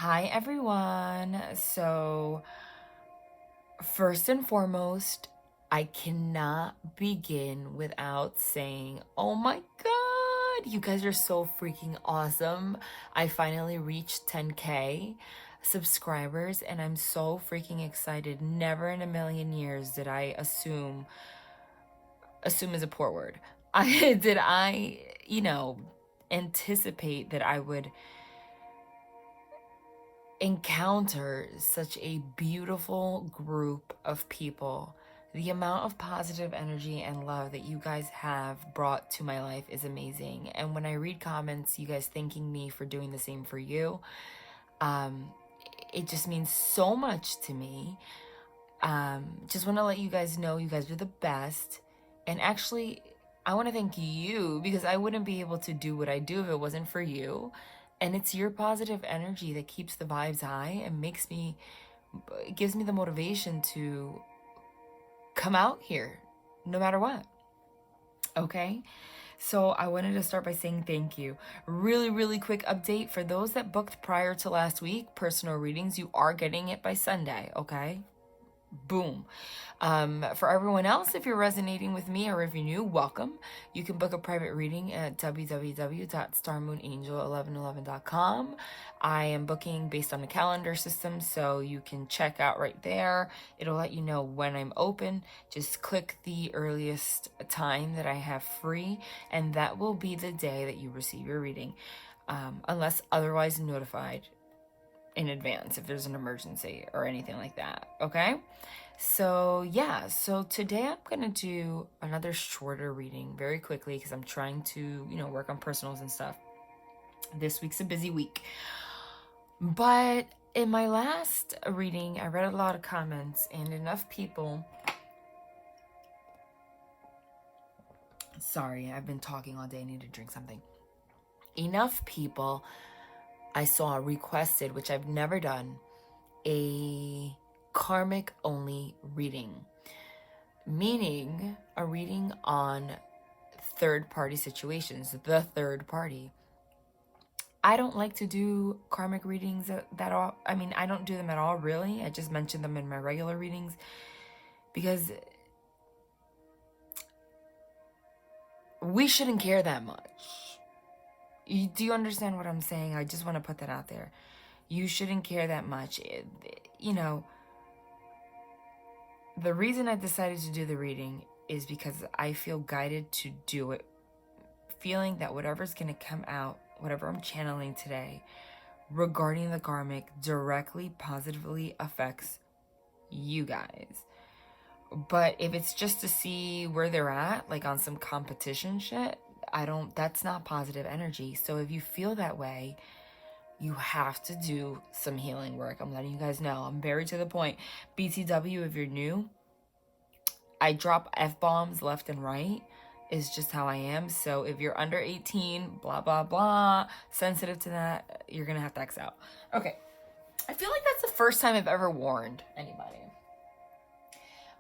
Hi everyone. So first and foremost, I cannot begin without saying, oh my god, you guys are so freaking awesome. I finally reached 10K subscribers and I'm so freaking excited. Never in a million years did I assume is a poor word. I anticipate that I would encounter such a beautiful group of people. The amount of positive energy and love that you guys have brought to my life is amazing. And when I read comments, you guys thanking me for doing the same for you, it just means so much to me. Just want to let you guys know you guys are the best. And actually, I want to thank you because I wouldn't be able to do what I do if it wasn't for you. And it's your positive energy that keeps the vibes high and gives me the motivation to come out here no matter what. Okay? So I wanted to start by saying thank you. Really quick update for those that booked prior to last week, personal readings, you are getting it by Sunday, okay? Boom. For everyone else, if you're resonating with me or if you're new, welcome. You can book a private reading at www.starmoonangel1111.com. I am booking based on the calendar system, so you can check out right there. It'll let you know when I'm open. Just click the earliest time that I have free, and that will be the day that you receive your reading, unless otherwise notified in advance if there's an emergency or anything like that. Okay, so yeah, so today I'm gonna do another shorter reading very quickly because I'm trying to work on personals and stuff. This week's a busy week, but in my last reading I read a lot of comments and enough people, sorry, I've been talking all day, I need to drink something. Enough people I saw requested, which I've never done, a karmic only reading, meaning a reading on third party situations, the third party. I don't like to do karmic readings that all. I mean, I don't do them at all, really. I just mention them in my regular readings because we shouldn't care that much. Do you understand what I'm saying? I just want to put that out there. You shouldn't care that much. The reason I decided to do the reading is because I feel guided to do it, feeling that whatever's going to come out, whatever I'm channeling today regarding the karmic, directly positively affects you guys. But if it's just to see where they're at, like on some competition shit, that's not positive energy. So if you feel that way, you have to do some healing work. I'm letting you guys know. I'm very to the point. BTW, if you're new, I drop F-bombs left and right. Is just how I am. So if you're under 18, blah, blah, blah, sensitive to that, you're going to have to X out. Okay. I feel like that's the first time I've ever warned anybody.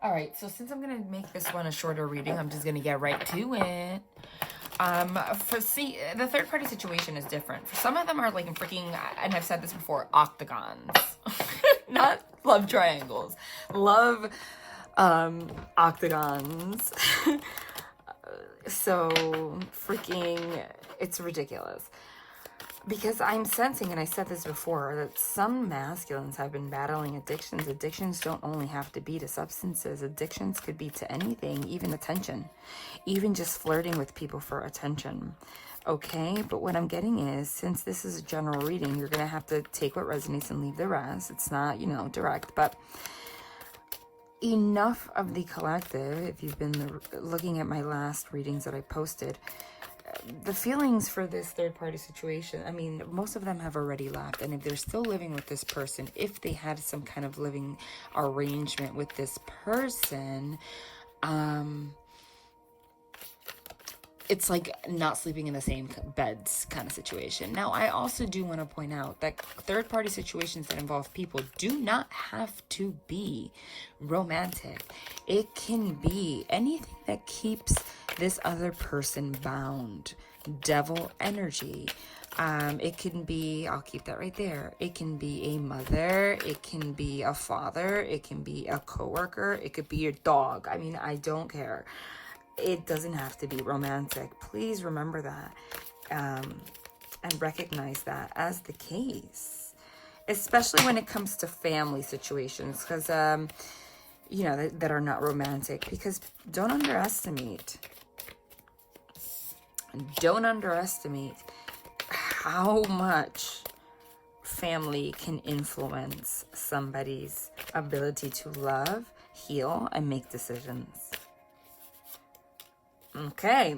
All right. So since I'm going to make this one a shorter reading, I'm just going to get right to it. The third party situation is different. For some of them are like freaking, and I've said this before, octagons. Not love triangles. Love octagons. So freaking, it's ridiculous. Because I'm sensing, and I said this before, that some masculines have been battling addictions. Addictions don't only have to be to substances. Addictions could be to anything, even attention. Even just flirting with people for attention. Okay, but what I'm getting is, since this is a general reading, you're going to have to take what resonates and leave the rest. It's not, direct, but enough of the collective. If you've been looking at my last readings that I posted, the feelings for this third party situation, I mean, most of them have already left. And if they're still living with this person, if they had some kind of living arrangement with this person, it's like not sleeping in the same beds kind of situation. Now, I also do want to point out that third party situations that involve people do not have to be romantic. It can be anything that keeps this other person bound. Devil energy, It can be, I'll keep that right there. It can be a mother. It can be a father. It can be a coworker. It could be your dog. I mean, I don't care. It doesn't have to be romantic. Please remember that, and recognize that as the case, especially when it comes to family situations, because, you know, that are not romantic, because don't underestimate how much family can influence somebody's ability to love, heal, and make decisions. Okay.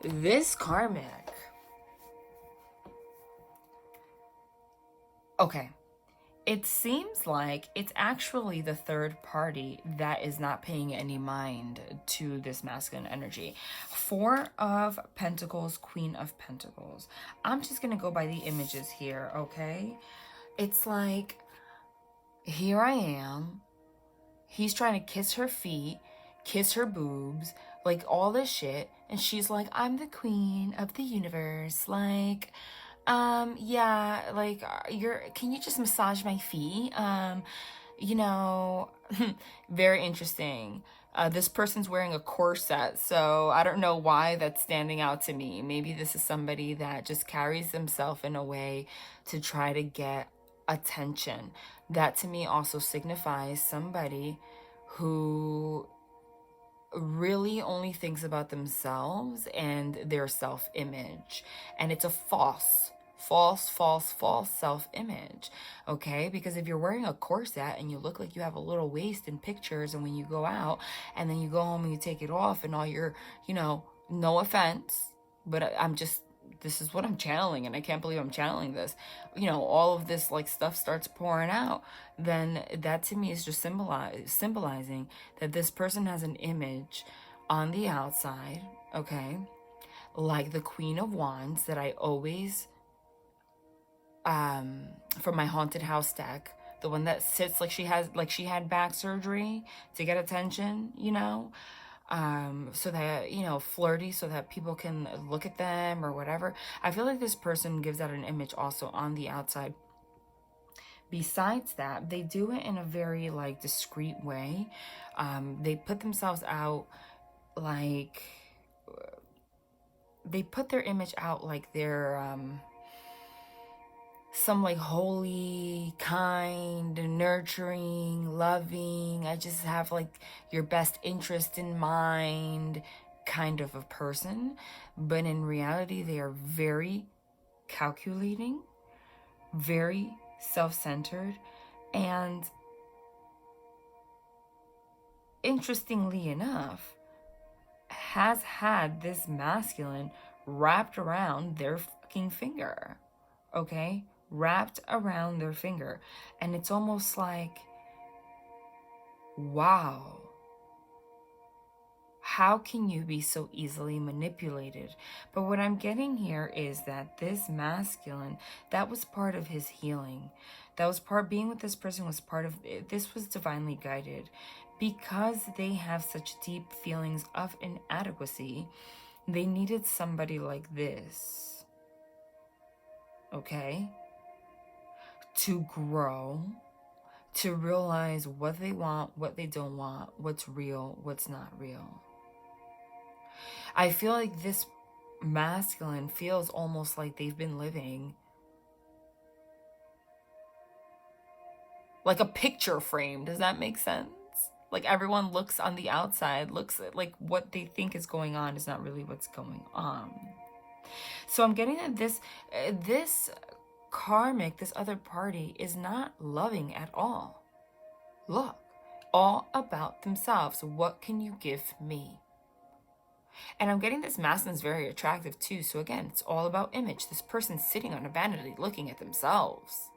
This karmic. Okay. It seems like it's actually the third party that is not paying any mind to this masculine energy. Four of Pentacles, Queen of Pentacles. I'm just going to go by the images here, okay? It's like, here I am. He's trying to kiss her feet, kiss her boobs, like all this shit. And she's like, I'm the queen of the universe. Like, yeah, like, can you just massage my feet? You know, very interesting. This person's wearing a corset, so I don't know why that's standing out to me. Maybe this is somebody that just carries themselves in a way to try to get attention. That to me also signifies somebody who really only thinks about themselves and their self-image, and it's a false self-image, okay? Because if you're wearing a corset and you look like you have a little waist in pictures, and when you go out and then you go home and you take it off and all your, you know, no offense, but this is what I'm channeling, and I can't believe I'm channeling this, you know, all of this like stuff starts pouring out, then that to me is just symbolizing that this person has an image on the outside, okay, like the Queen of Wands that I always, from my haunted house deck, the one that sits like she had back surgery to get attention, you know, so that, you know, flirty, so that people can look at them or whatever. I feel like this person gives out an image also on the outside. Besides that, they do it in a very like discreet way. They put themselves out like, they put their image out like they're some like holy, kind, nurturing, loving, I just have like your best interest in mind kind of a person. But in reality, they are very calculating, very self-centered, and interestingly enough, has had this masculine wrapped around their fucking finger, okay? Wrapped around their finger. And it's almost like, wow, how can you be so easily manipulated? But what I'm getting here is that this masculine, that was part of his healing. That was being with this person was part of, this was divinely guided. Because they have such deep feelings of inadequacy, they needed somebody like this, okay? To grow, to realize what they want, what they don't want, what's real, what's not real. I feel like this masculine feels almost like they've been living like a picture frame. Does that make sense? Like everyone looks on the outside, looks at like what they think is going on is not really what's going on. So I'm getting that this karmic, this other party, is not loving at all. Look, all about themselves. What can you give me? And I'm getting this masculine's very attractive too. So again, it's all about image. This person's sitting on a vanity looking at themselves.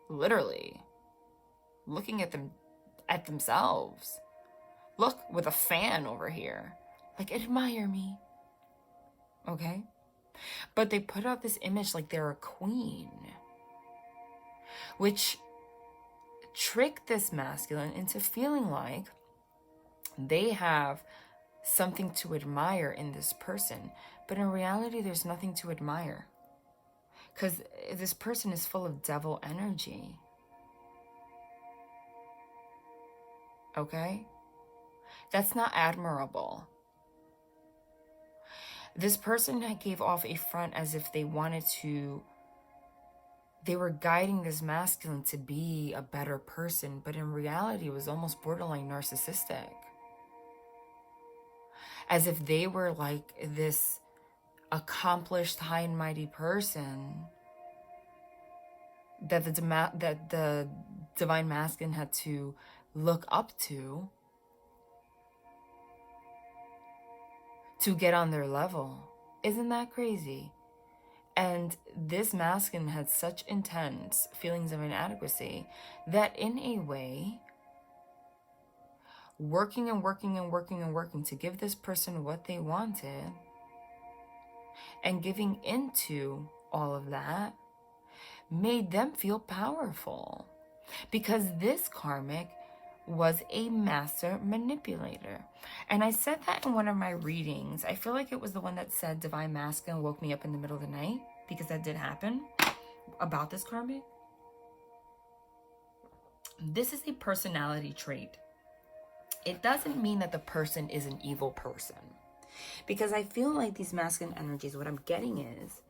Literally. Looking at themselves. Look, with a fan over here. Like, admire me. Okay? But they put out this image like they're a queen, which tricked this masculine into feeling like they have something to admire in this person. But in reality, there's nothing to admire. Because this person is full of devil energy. Okay? That's not admirable. This person gave off a front as if they wanted to, they were guiding this masculine to be a better person, but in reality it was almost borderline narcissistic. As if they were like this accomplished, high and mighty person that the divine masculine had to look up to get on their level. Isn't that crazy? And this masculine had such intense feelings of inadequacy that in a way, working and working and working and working to give this person what they wanted and giving into all of that made them feel powerful, because this karmic was a master manipulator. And I said that in one of my readings. I feel like it was the one that said divine masculine woke me up in the middle of the night, because that did happen about this karmic. This is a personality trait. It doesn't mean that the person is an evil person, because I feel like these masculine energies, what I'm getting is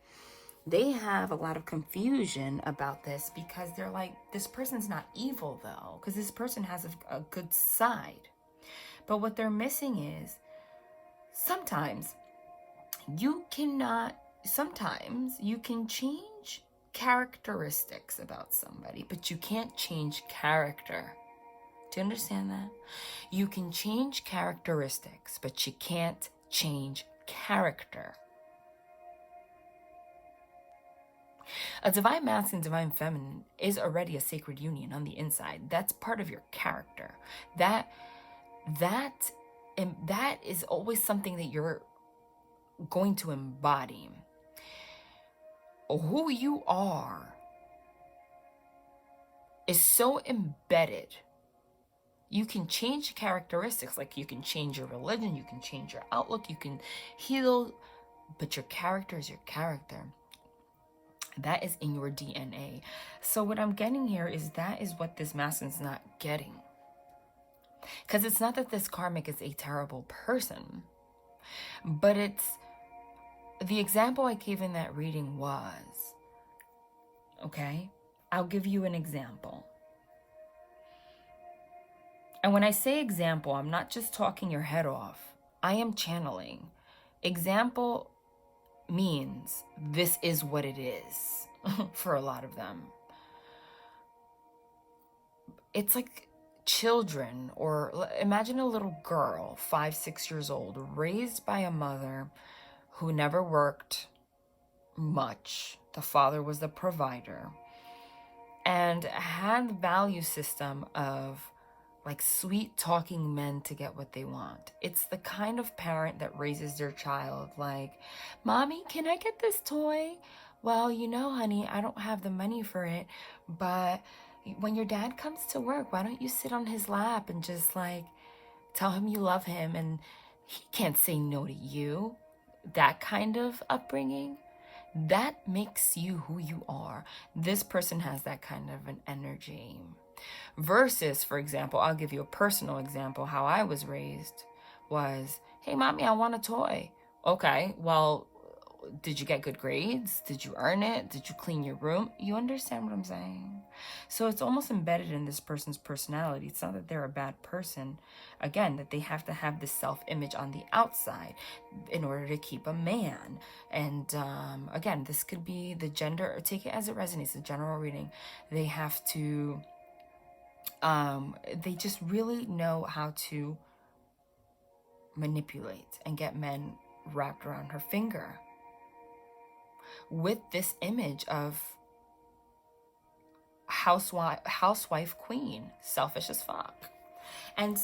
they have a lot of confusion about this, because they're like, this person's not evil though, because this person has a good side. But what they're missing is sometimes you can change characteristics about somebody, but you can't change character. Do you understand that? You can change characteristics, but you can't change character. A divine masculine, divine feminine is already a sacred union on the inside. That's part of your character. That is always something that you're going to embody. Who you are is so embedded. You can change characteristics, like you can change your religion, you can change your outlook, you can heal, but your character is your character. That is in your DNA. So what I'm getting here is that is what this masculine's not getting. Because it's not that this karmic is a terrible person, but it's the example I gave in that reading was, okay, I'll give you an example. And when I say example, I'm not just talking your head off. I am channeling. Example means this is what it is for a lot of them. It's like children, or imagine a little girl, 5, 6 years old, raised by a mother who never worked much. The father was the provider and had the value system of like sweet talking men to get what they want. It's the kind of parent that raises their child like, Mommy, can I get this toy? Well, you know, honey, I don't have the money for it, but when your dad comes to work, why don't you sit on his lap and just like tell him you love him and he can't say no to you. That kind of upbringing, that makes you who you are. This person has that kind of an energy. Versus, for example, I'll give you a personal example. How I was raised was, hey, Mommy, I want a toy. Okay, well, did you get good grades? Did you earn it? Did you clean your room? You understand what I'm saying? So it's almost embedded in this person's personality. It's not that they're a bad person. Again, that they have to have this self-image on the outside in order to keep a man. And again, this could be the gender, or take it as it resonates, the general reading. They have to, they just really know how to manipulate and get men wrapped around her finger with this image of housewife queen, selfish as fuck. And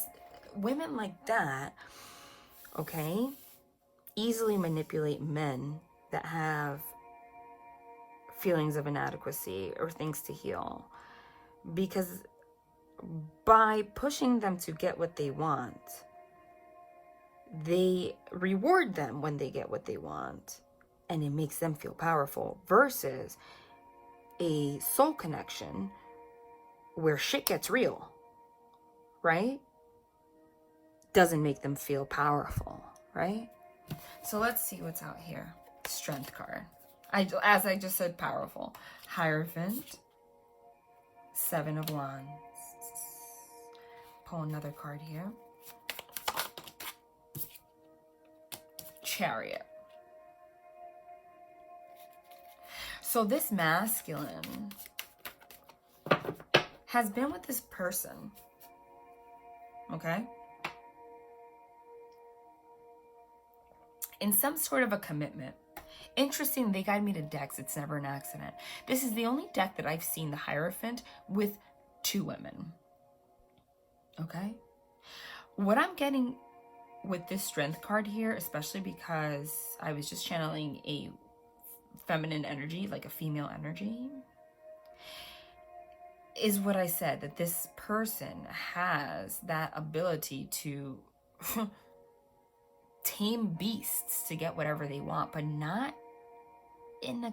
women like that, okay, easily manipulate men that have feelings of inadequacy or things to heal, because by pushing them to get what they want, they reward them when they get what they want, and it makes them feel powerful, versus a soul connection where shit gets real, right? Doesn't make them feel powerful, right? So let's see what's out here. Strength card. As I just said, powerful. Hierophant. 7 of Wands. Pull another card here. Chariot. So this masculine has been with this person, okay? In some sort of a commitment. Interesting, they guide me to decks. It's never an accident. This is the only deck that I've seen the Hierophant with 2 women. Okay? What I'm getting with this Strength card here, especially because I was just channeling a feminine energy, like a female energy, is what I said, that this person has that ability to tame beasts to get whatever they want, but not in a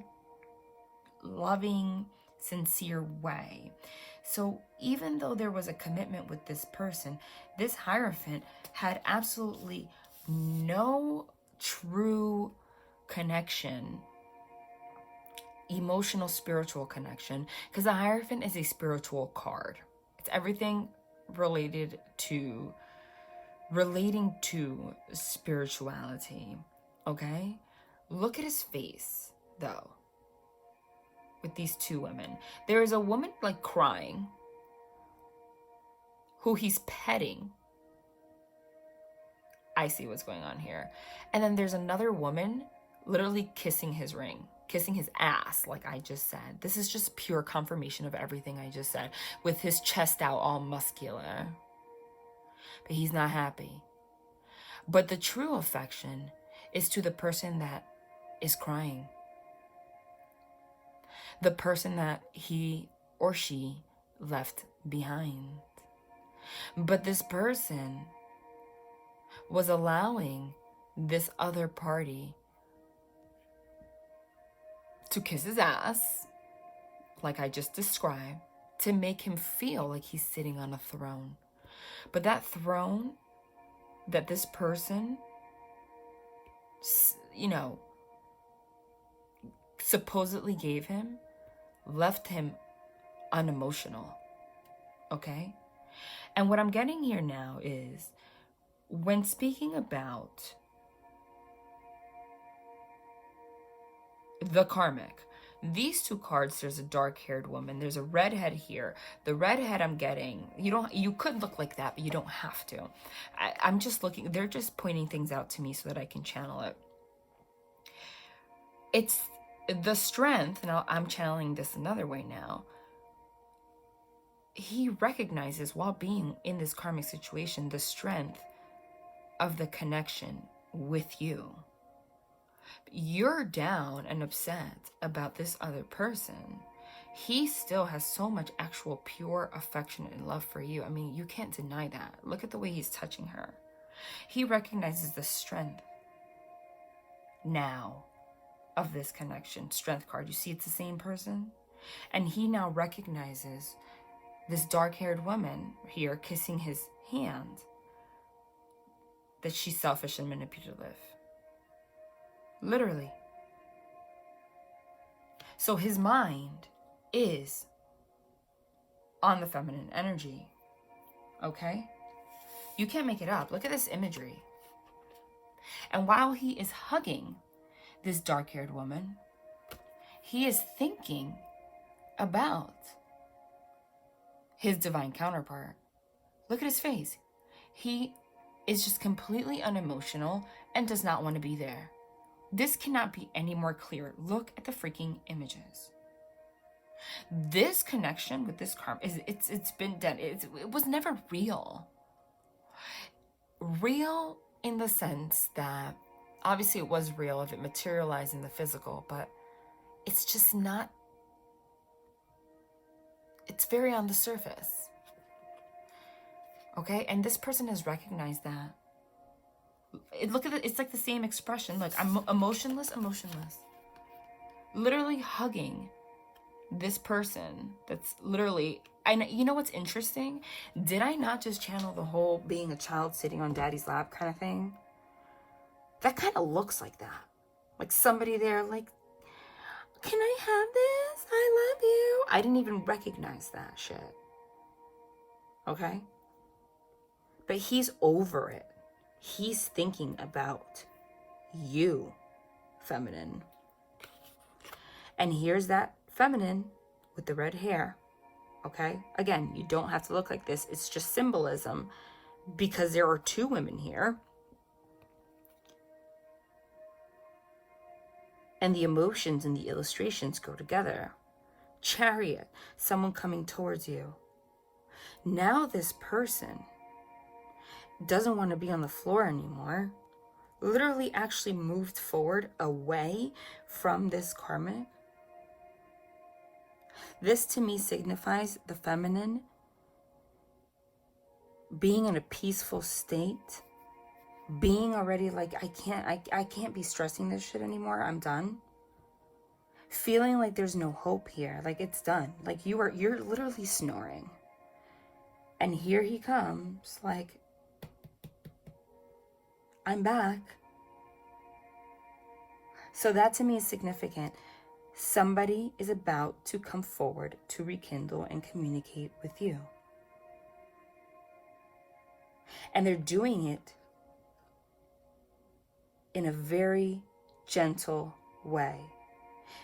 loving, sincere way. So even though there was a commitment with this person, this Hierophant had absolutely no true connection, emotional, spiritual connection, because the Hierophant is a spiritual card. It's everything relating to spirituality, okay? Look at his face, though, with these 2 women. There is a woman, like, crying, who he's petting. I see what's going on here. And then there's another woman literally kissing his ring, kissing his ass, like I just said. This is just pure confirmation of everything I just said, with his chest out, all muscular. But he's not happy. But the true affection is to the person that is crying. The person that he or she left behind. But this person was allowing this other party to kiss his ass, like I just described, to make him feel like he's sitting on a throne. But that throne that this person, you know, supposedly gave him, left him unemotional, okay? And what I'm getting here now is, when speaking about the karmic, these 2 cards, there's a dark-haired woman, there's a redhead here. The redhead I'm getting, you could look like that, but you don't have to. I'm just looking, they're just pointing things out to me so that I can channel it. It's the strength. Now I'm channeling this another way now. He recognizes, while being in this karmic situation, the strength of the connection with you. You're down and upset about this other person. He still has so much actual pure affection and love for you. I mean, you can't deny that. Look at the way he's touching her. He recognizes the strength now of this connection. Strength card. You see, it's the same person. And he now recognizes this dark-haired woman here kissing his hand, that she's selfish and manipulative. Literally. So his mind is on the feminine energy. Okay? You can't make it up. Look at this imagery. And while he is hugging this dark-haired woman, he is thinking about his divine counterpart. Look at his face. He is just completely unemotional and does not want to be there. This cannot be any more clear. Look at the freaking images. This connection with this karma, it's been dead. It was never real. Real in the sense that, obviously it was real if it materialized in the physical, but it's just not, it's very on the surface. Okay, and this person has recognized that. Look at it. It's like the same expression. Look, I'm emotionless. Literally hugging this person that's literally... you know what's interesting? Did I not just channel the whole being a child sitting on daddy's lap kind of thing? That kind of looks like that. Like somebody there like, can I have this? I love you. I didn't even recognize that shit. Okay? But he's over it. He's thinking about you, feminine. And here's that feminine with the red hair. Okay? Again, you don't have to look like this. It's just symbolism because there are two women here. And the emotions and the illustrations go together. Chariot, someone coming towards you. Now this person doesn't want to be on the floor anymore. Literally actually moved forward away from this karmic. This to me signifies the feminine being in a peaceful state, being already like, I can't be stressing this shit anymore. I'm done. Feeling like there's no hope here. Like it's done. Like you're literally snoring. And here he comes like, I'm back. So that to me is significant. Somebody is about to come forward to rekindle and communicate with you. And they're doing it in a very gentle way.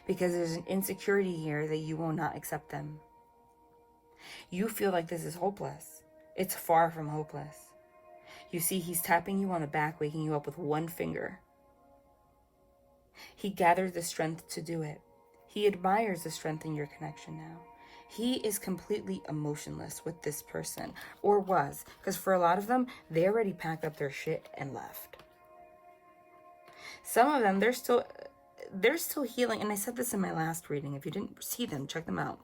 Because there's an insecurity here that you will not accept them. You feel like this is hopeless. It's far from hopeless. You see, he's tapping you on the back, waking you up with one finger. He gathered the strength to do it. He admires the strength in your connection now. He is completely emotionless with this person, or was, because for a lot of them, they already packed up their shit and left. Some of them, they're still healing, and I said this in my last reading. If you didn't see them, check them out.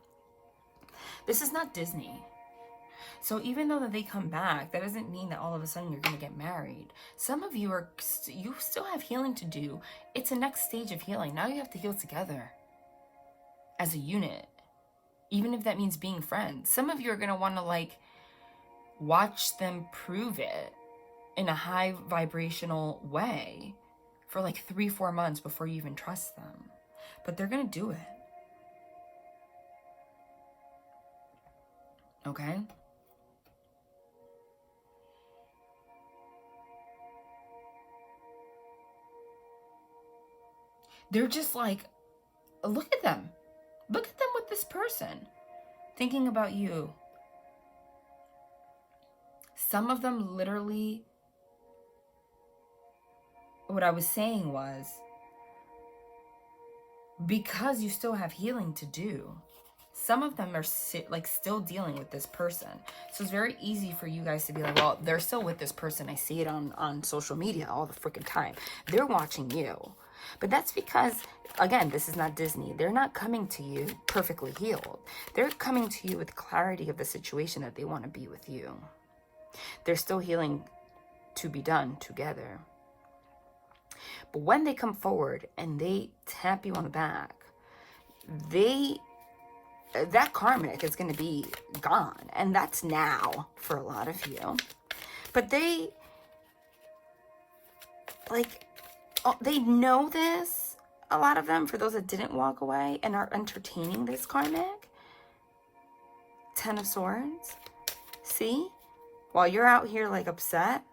This is not Disney. So even though that they come back, that doesn't mean that all of a sudden you're going to get married. Some of you you still have healing to do. It's a next stage of healing. Now you have to heal together as a unit, even if that means being friends. Some of you are going to want to like watch them prove it in a high vibrational way for like 3-4 months before you even trust them. But they're going to do it. Okay? They're just like, look at them. Look at them with this person, thinking about you. Some of them literally, what I was saying was, because you still have healing to do, some of them are still dealing with this person. So it's very easy for you guys to be like, well, they're still with this person. I see it on social media all the freaking time. They're watching you. But that's because, again, this is not Disney. They're not coming to you perfectly healed. They're coming to you with clarity of the situation that they want to be with you. They're still healing to be done together. But when they come forward and they tap you on the back, that karmic is going to be gone. And that's now for a lot of you. But they know this, a lot of them, for those that didn't walk away and are entertaining this karmic. 10 of Swords. See? While you're out here like upset,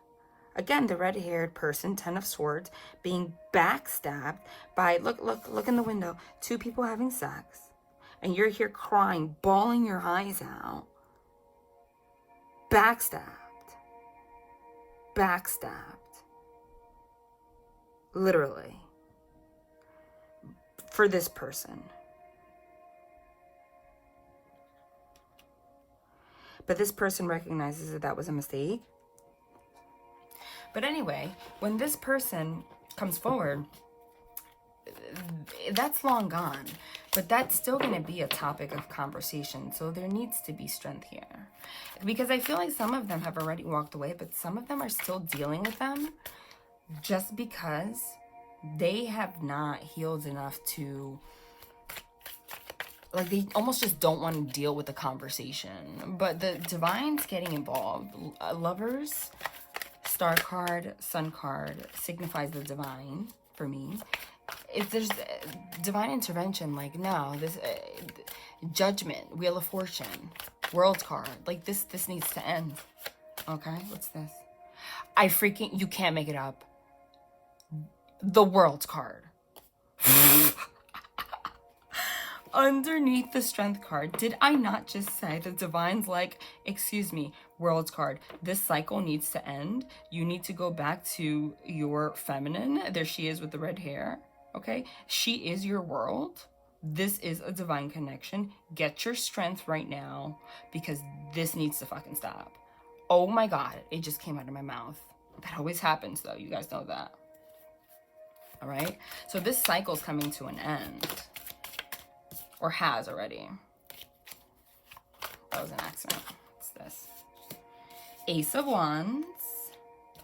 again, the red-haired person, 10 of Swords, being backstabbed by, look in the window, 2 people having sex. And you're here crying, bawling your eyes out. Backstabbed. Literally. For this person. But this person recognizes that that was a mistake. But anyway, when this person comes forward, that's long gone. But that's still going to be a topic of conversation. So there needs to be strength here. Because I feel like some of them have already walked away, but some of them are still dealing with them. just because they have not healed enough to, like, they almost just don't want to deal with the conversation. But the divine's getting involved. Lovers, star card, sun card signifies the divine for me. If there's divine intervention, like, no, this judgment, wheel of fortune, world card, like, this needs to end. Okay, what's this? You can't make it up. The world card. Underneath the strength card, did I not just say the divine's like, excuse me, world card, this cycle needs to end. You need to go back to your feminine. There she is with the red hair. Okay, she is your world. This is a divine connection. Get your strength right now, because this needs to fucking stop. Oh my God, it just came out of my mouth. That always happens though, you guys know that. All right, so this cycle's coming to an end. Or has already. That was an accident. What's this? Ace of Wands.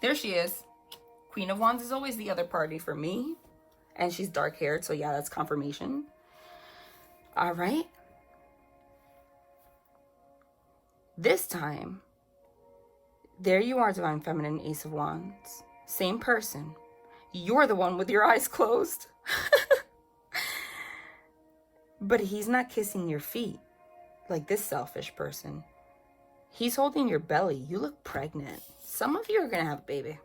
There she is. Queen of Wands is always the other party for me. And she's dark haired, so yeah, that's confirmation. All right. This time, there you are, Divine Feminine, Ace of Wands. Same person. You're the one with your eyes closed. But he's not kissing your feet like this selfish person. He's holding your belly. You look pregnant. Some of you are going to have a baby.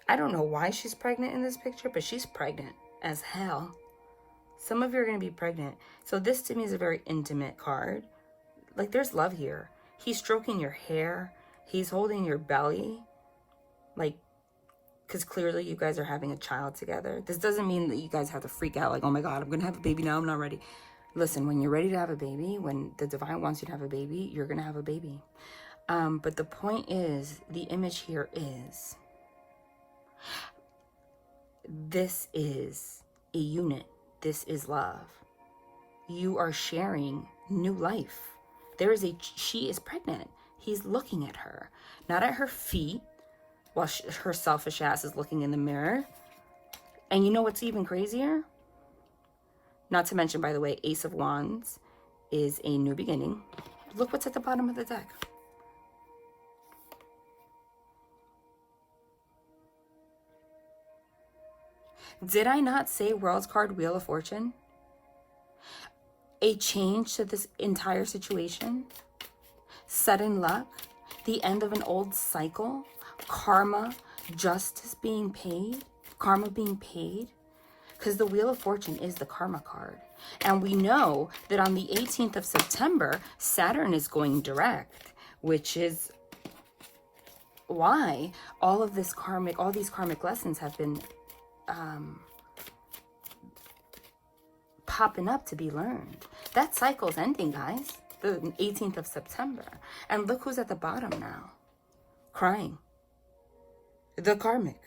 I don't know why she's pregnant in this picture, but she's pregnant as hell. Some of you are going to be pregnant. So this to me is a very intimate card. Like, there's love here. He's stroking your hair. He's holding your belly. Like, because clearly you guys are having a child together. This doesn't mean that you guys have to freak out like, oh my God, I'm going to have a baby now, I'm not ready. Listen, when you're ready to have a baby, when the divine wants you to have a baby, you're going to have a baby. But the point is, the image here is, this is a unit. This is love. You are sharing new life. She is pregnant. He's looking at her, not at her feet, while her selfish ass is looking in the mirror. And you know what's even crazier? Not to mention, by the way, Ace of Wands is a new beginning. Look what's at the bottom of the deck. Did I not say World card, Wheel of Fortune? A change to this entire situation? Sudden luck? The end of an old cycle? Karma, justice being paid, karma being paid, because the Wheel of Fortune is the karma card. And we know that on the 18th of September, Saturn is going direct, which is why all these karmic lessons have been popping up to be learned. That cycle's ending, guys, the 18th of September. And look who's at the bottom now, crying. The Karmic.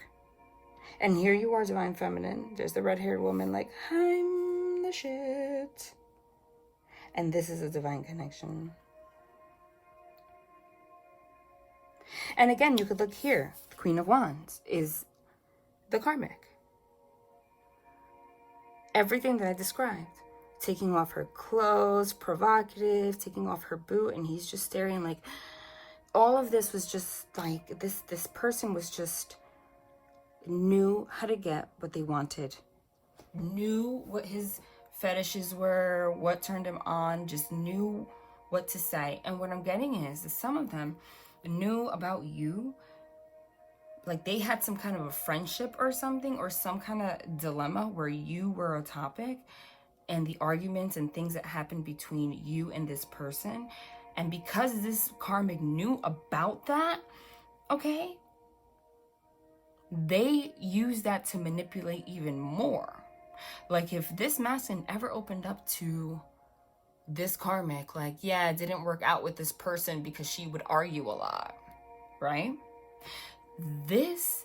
And here you are, Divine Feminine. There's the red-haired woman like, I'm the shit. And this is a divine connection. And again, you could look here. The Queen of Wands is the Karmic. Everything that I described. Taking off her clothes, provocative, taking off her boot, and he's just staring like, all of this was just like, this person was just knew how to get what they wanted. Knew what his fetishes were, what turned him on, just knew what to say. And what I'm getting is that some of them knew about you, like they had some kind of a friendship or something, or some kind of dilemma where you were a topic, and the arguments and things that happened between you and this person. And because this karmic knew about that, okay, they use that to manipulate even more. Like if this masculine ever opened up to this karmic, like, yeah, it didn't work out with this person because she would argue a lot, right? This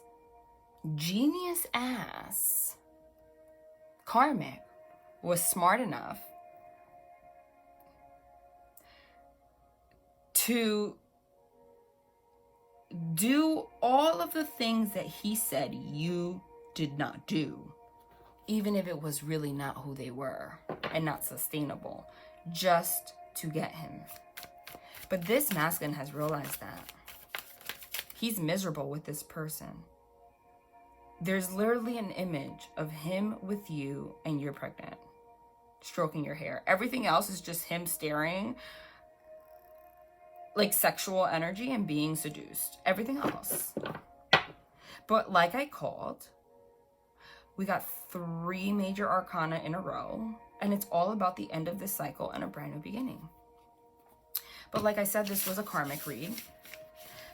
genius ass karmic was smart enough to do all of the things that he said you did not do, even if it was really not who they were and not sustainable, just to get him. But this masculine has realized that. He's miserable with this person. There's literally an image of him with you and you're pregnant, stroking your hair. Everything else is just him staring like sexual energy and being seduced. Everything else. But like I called, we got 3 major arcana in a row, and it's all about the end of this cycle and a brand new beginning. But like I said, this was a karmic read.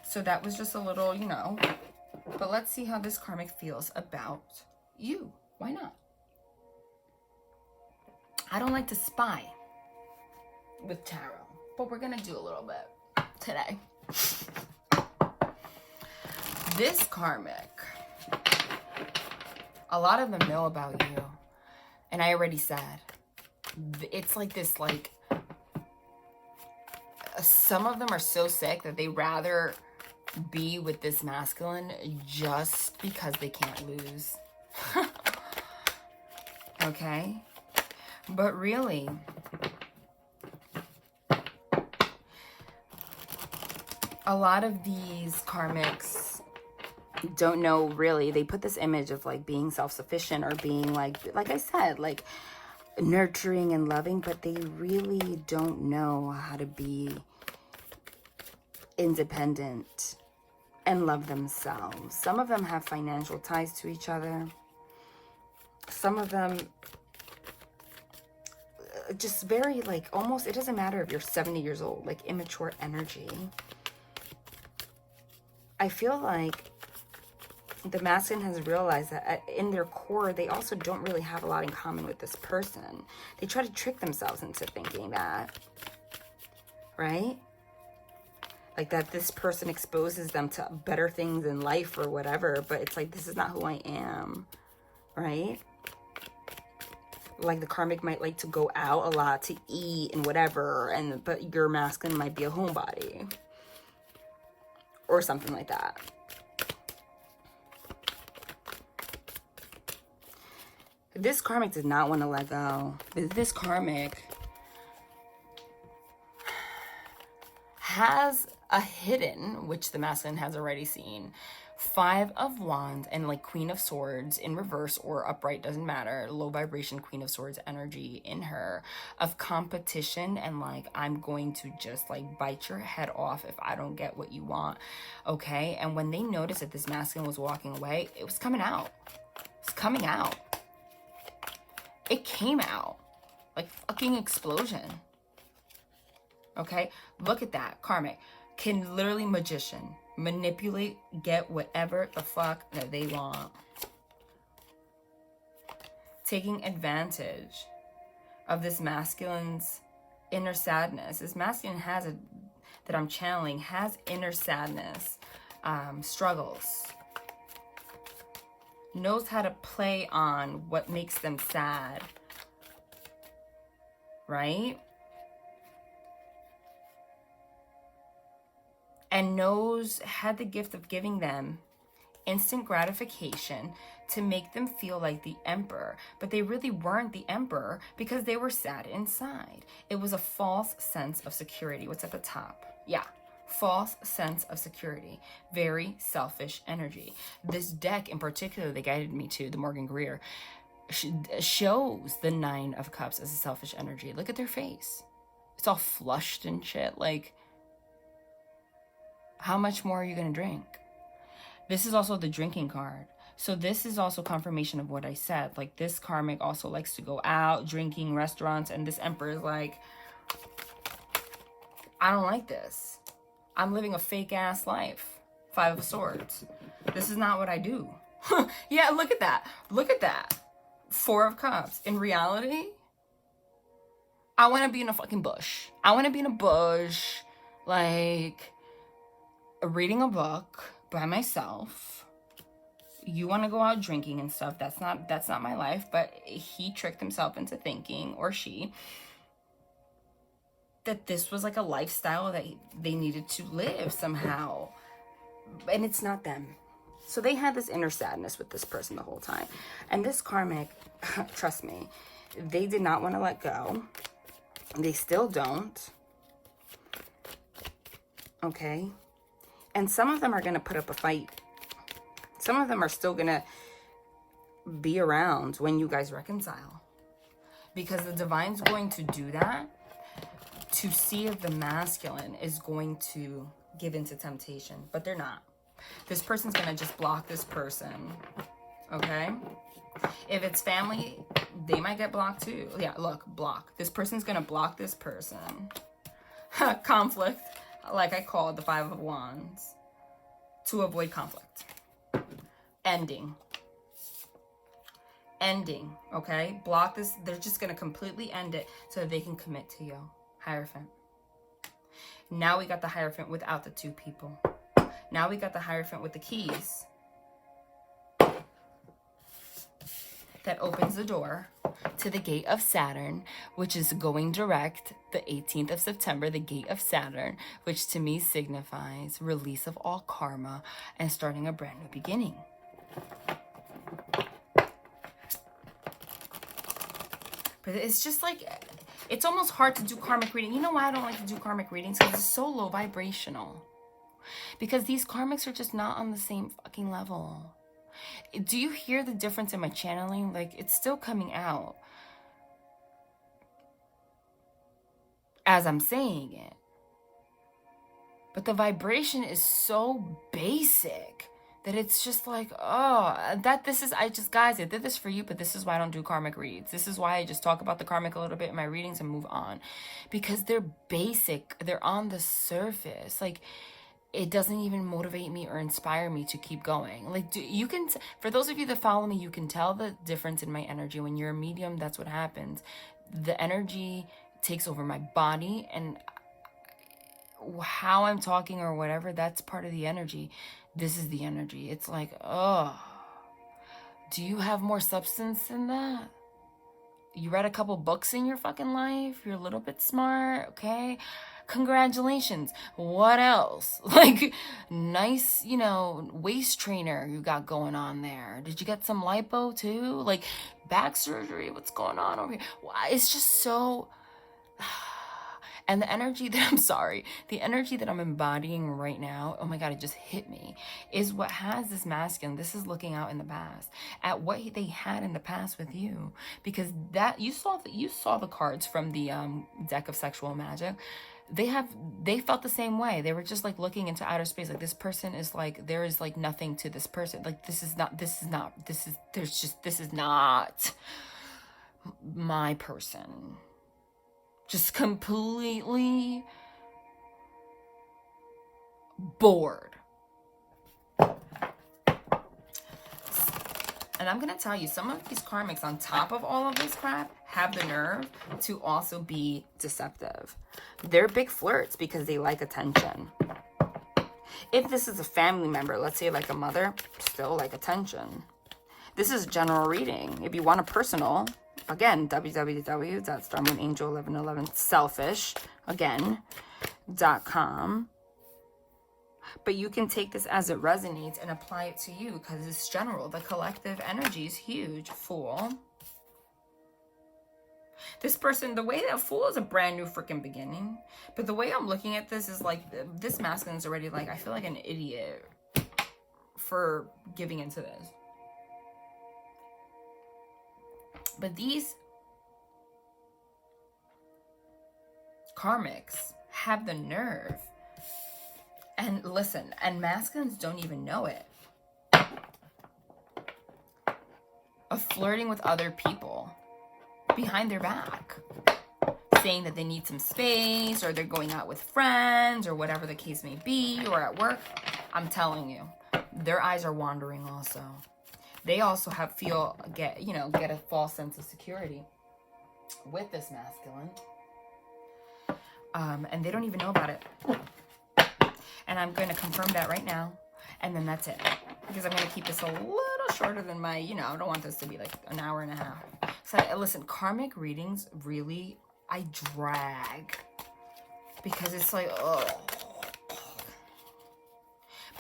So that was just a little, you know. But let's see how this karmic feels about you. Why not? I don't like to spy with tarot, but we're going to do a little bit today. This karmic, a lot of them know about you. And I already said, it's like this, like, some of them are so sick that they rather be with this masculine just because they can't lose. Okay? But really, a lot of these karmics don't know really. They put this image of like being self-sufficient or being like I said, like nurturing and loving, but they really don't know how to be independent and love themselves. Some of them have financial ties to each other. Some of them just very like almost, it doesn't matter if you're 70 years old, like immature energy. I feel like the masculine has realized that in their core, they also don't really have a lot in common with this person. They try to trick themselves into thinking that, right? Like that this person exposes them to better things in life or whatever, but it's like, this is not who I am, right? Like the karmic might like to go out a lot to eat and whatever, but your masculine might be a homebody or something like that. This karmic did not want to let go. This karmic has a hidden, which the masculine has already seen, 5 of Wands and like Queen of Swords in reverse or upright, doesn't matter, low vibration Queen of Swords energy in her of competition and like, I'm going to just like bite your head off if I don't get what you want, okay? And when they noticed that this masculine was walking away, it was coming out. It's coming out. It came out like fucking explosion. Okay, look at that. Karmic can literally magician, manipulate, get whatever the fuck that they want. Taking advantage of this masculine's inner sadness. This masculine has a, that I'm channeling, has inner sadness, struggles. Knows how to play on what makes them sad, right? And had the gift of giving them instant gratification to make them feel like the emperor, but they really weren't the emperor because they were sad inside. It was a false sense of security. What's at the top? Yeah. False sense of security. Very selfish energy. This deck in particular, they guided me to, the Morgan Greer, shows the 9 of Cups as a selfish energy. Look at their face. It's all flushed and shit. Like, how much more are you going to drink? This is also the drinking card. So this is also confirmation of what I said. Like, this karmic also likes to go out, drinking, restaurants, and this emperor is like, I don't like this. I'm living a fake ass life. 5 of Swords. This is not what I do. Yeah, look at that. Look at that. 4 of Cups. In reality, I want to be in a fucking bush. I want to be in a bush, like, reading a book by myself. You want to go out drinking and stuff. That's not my life. But he tricked himself into thinking, or she, that this was like a lifestyle that they needed to live somehow. and it's not them. So they had this inner sadness with this person the whole time. And this karmic, trust me, they did not want to let go. They still don't. Okay? And some of them are going to put up a fight. Some of them are still going to be around when you guys reconcile. Because the divine's going to do that to see if the masculine is going to give into temptation. But they're not. This person's going to just block this person. Okay? If it's family, they might get blocked too. Yeah, look, block. This person's going to block this person. Conflict, like I called the Five of Wands, to avoid conflict. Ending, okay? Block this. They're just going to completely end it so that they can commit to you. Hierophant. Now we got the Hierophant without the two people. Now we got the Hierophant with the keys. That opens the door to the gate of Saturn, which is going direct the 18th of September, the gate of Saturn, which to me signifies release of all karma and starting a brand new beginning. But it's just like, it's almost hard to do karmic reading. You know why I don't like to do karmic readings? Because it's so low vibrational. Because these karmics are just not on the same fucking level. Do you hear the difference in my channeling? Like, it's still coming out as I'm saying it. But the vibration is so basic that it's just like, oh, guys, I did this for you, but this is why I don't do karmic reads. This is why I just talk about the karmic a little bit in my readings and move on. Because they're basic. They're on the surface. Like, it doesn't even motivate me or inspire me to keep going. Like, you can, for those of you that follow me, you can tell the difference in my energy. When you're a medium, that's what happens. The energy takes over my body, and how I'm talking or whatever, that's part of the energy. This is the energy. It's like, oh, do you have more substance than that? You read a couple books in your fucking life? You're a little bit smart, okay? Congratulations. What else? Like, nice, waist trainer you got going on there. Did you get some lipo too? Like, back surgery? What's going on over here? It's just so... And the energy that I'm embodying right now, oh my God, it just hit me, is what has this masculine. This is looking out in the past at what they had in the past with you. Because that, you saw the cards from the deck of sexual magic. They felt the same way. They were just like looking into outer space. Like, this person is like, there is like nothing to this person. Like, this is not my person. Just completely bored. And I'm going to tell you, some of these karmics, on top of all of this crap, have the nerve to also be deceptive. They're big flirts because they like attention. If this is a family member, let's say like a mother, still like attention. This is a general reading. If you want a personal, again, www.starmoonangel1111selfish, again.com. But you can take this as it resonates and apply it to you because it's general. The collective energy is huge. Fool. This person, the way that Fool is a brand new freaking beginning. But the way I'm looking at this is like, this masculine is already like, I feel like an idiot for giving into this. But these karmics have the nerve. And listen, and masculines don't even know it, of flirting with other people behind their back, saying that they need some space, or they're going out with friends, or whatever the case may be, or at work. I'm telling you, their eyes are wandering also. They also get a false sense of security with this masculine. And they don't even know about it. And I'm going to confirm that right now. And then that's it. Because I'm going to keep this a little shorter than my, I don't want this to be like an hour and a half. So listen, karmic readings, really, I drag. Because it's like, oh.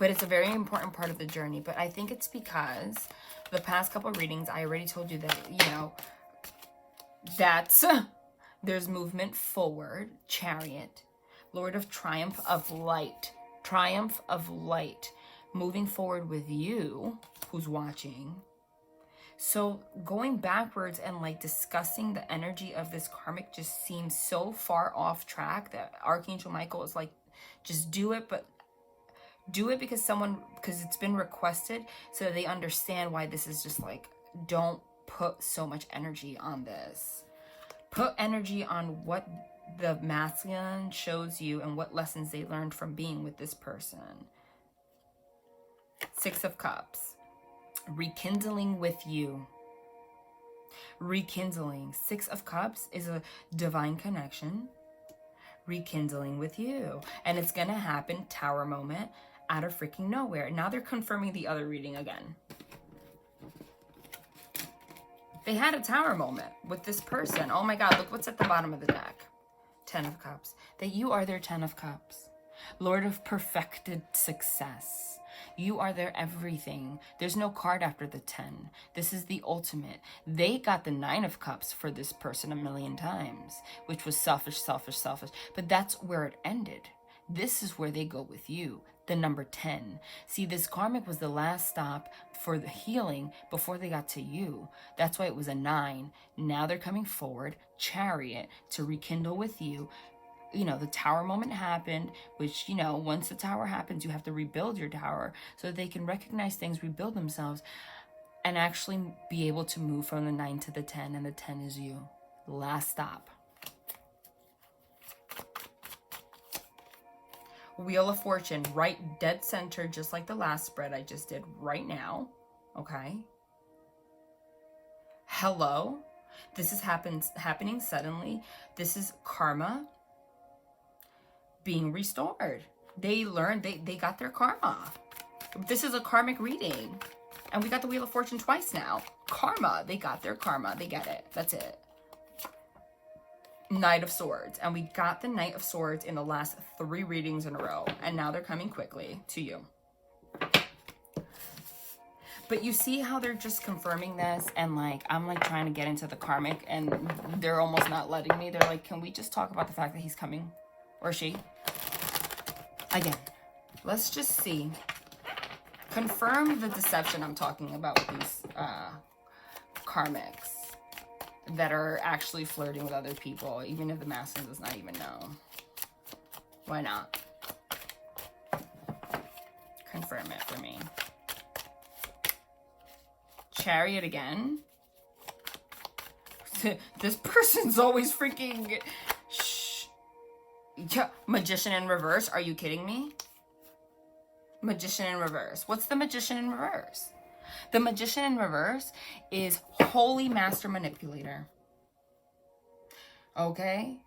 But it's a very important part of the journey. But I think it's because the past couple readings, I already told you that, you know, that's, there's movement forward, Chariot, Lord of Triumph of Light, moving forward with you, who's watching. So going backwards and like discussing the energy of this karmic just seems so far off track that Archangel Michael is like, just do it, but do it because it's been requested, so that they understand why this is just like, don't put so much energy on this. Put energy on what the masculine shows you and what lessons they learned from being with this person. 6 of Cups. Rekindling with you. Rekindling. 6 of Cups is a divine connection. Rekindling with you. And it's going to happen, Tower moment, out of freaking nowhere. Now they're confirming the other reading again. They had a Tower moment with this person. Oh my God, look what's at the bottom of the deck. 10 of Cups. That you are their 10 of Cups. Lord of perfected success. You are their everything. There's no card after the 10. This is the ultimate. They got the 9 of Cups for this person a million times, which was selfish, selfish, selfish. But that's where it ended. This is where they go with you, the number 10. See, this karmic was the last stop for the healing before they got to you. That's why it was a 9. Now they're coming forward, Chariot, to rekindle with you. You know, the Tower moment happened, which, you know, once the Tower happens, you have to rebuild your tower so that they can recognize things, rebuild themselves, and actually be able to move from the 9 to the 10, and the 10 is you. Last stop. Wheel of Fortune, right dead center, just like the last spread I just did right now. Okay. Hello. This is happening suddenly. This is karma being restored. They learned, they got their karma. This is a karmic reading. And we got the Wheel of Fortune twice now. Karma, they got their karma. They get it. That's it. Knight of Swords. And we got the Knight of Swords in the last 3 readings in a row. And now they're coming quickly to you. But you see how they're just confirming this, and like, I'm like trying to get into the karmic and they're almost not letting me. They're like, can we just talk about the fact that he's coming? Or she? Again, let's just see. Confirm the deception I'm talking about with these karmics that are actually flirting with other people, even if the masculine does not even know. Why not? Confirm it for me. Chariot again. This person's always freaking... Magician in reverse. Are you kidding me? Magician in reverse. What's the Magician in reverse? The Magician in reverse is Holy Master Manipulator. Okay?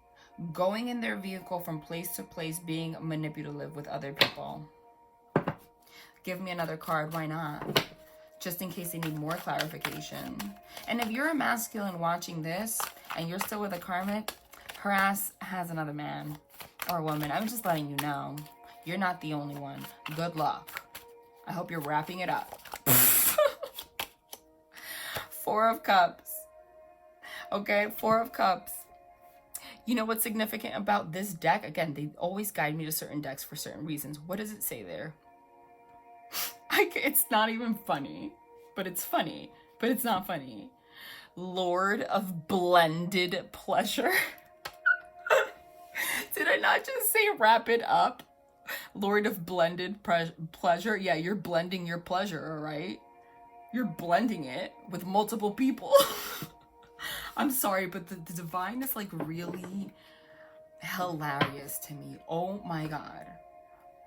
Going in their vehicle from place to place, being manipulative with other people. Give me another card. Why not? Just in case they need more clarification. And if you're a masculine watching this and you're still with a karmic, her ass has another man or woman. I'm just letting you know. You're not the only one. Good luck. I hope you're wrapping it up. 4 of Cups. Okay, 4 of Cups. You know what's significant about this deck? Again, they always guide me to certain decks for certain reasons. What does it say there? It's not even funny. But it's funny. But it's not funny. Lord of Blended Pleasure. Did I not just say wrap it up? Lord of Blended Pleasure. Yeah, you're blending your pleasure, all right? You're blending it with multiple people. I'm sorry, but the divine is like really hilarious to me. Oh my God.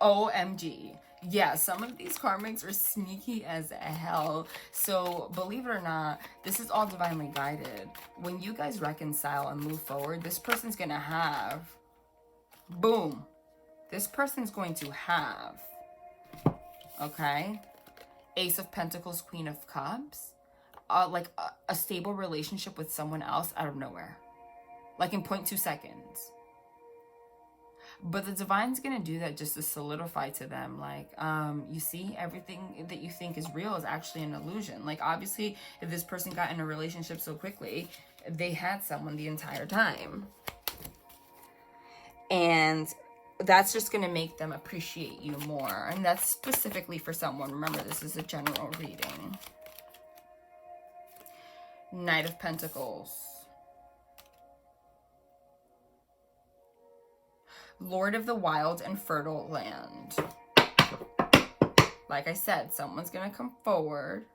OMG. Yeah, some of these karmics are sneaky as hell. So believe it or not, this is all divinely guided. When you guys reconcile and move forward, this person's gonna have, boom, this person's going to have, okay, Ace of Pentacles, Queen of Cups, like a stable relationship with someone else out of nowhere, like in 0.2 seconds. But the divine's gonna do that just to solidify to them, like, you see, everything that you think is real is actually an illusion. Like, obviously, if this person got in a relationship so quickly, they had someone the entire time. And that's just gonna make them appreciate you more. And that's specifically for someone. Remember, this is a general reading. Knight of Pentacles. Lord of the wild and fertile land. Like I said, someone's gonna come forward.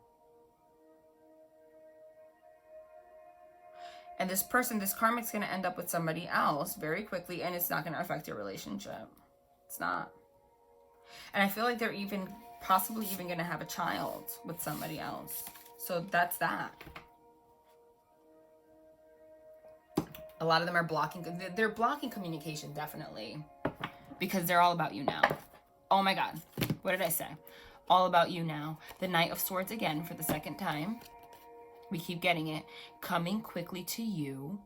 And this person, this karmic's gonna end up with somebody else very quickly, and it's not gonna affect your relationship. It's not. And I feel like they're possibly even gonna have a child with somebody else. So that's that. A lot of them are blocking. They're blocking communication, definitely. Because they're all about you now. Oh my God. What did I say? All about you now. The Knight of Swords again for the second time. We keep getting it. Coming quickly to you.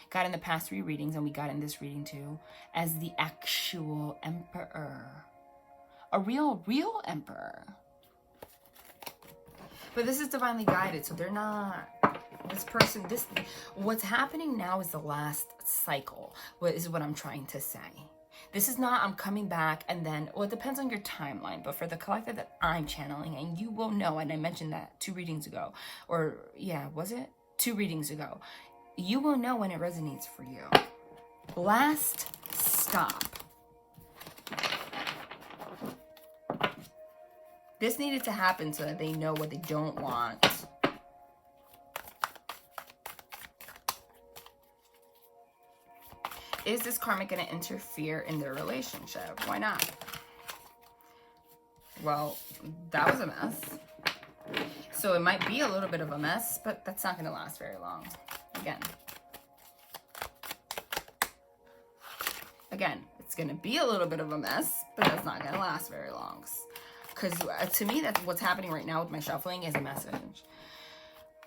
Got in the past 3 readings, and we got in this reading too, as the actual Emperor. A real emperor. But this is divinely guided, so they're not... This person, what's happening now is the last cycle, is what I'm trying to say. This is not, I'm coming back and then, well, it depends on your timeline, but for the collective that I'm channeling, and you will know, and I mentioned that 2 readings ago, or yeah, was it? 2 readings ago. You will know when it resonates for you. Last stop. This needed to happen so that they know what they don't want. Is this karmic going to interfere in their relationship? Why not? Well, that was a mess. So it might be a little bit of a mess, but that's not going to last very long. Again, it's going to be a little bit of a mess, but that's not going to last very long. Because to me, that's what's happening right now with my shuffling is a message.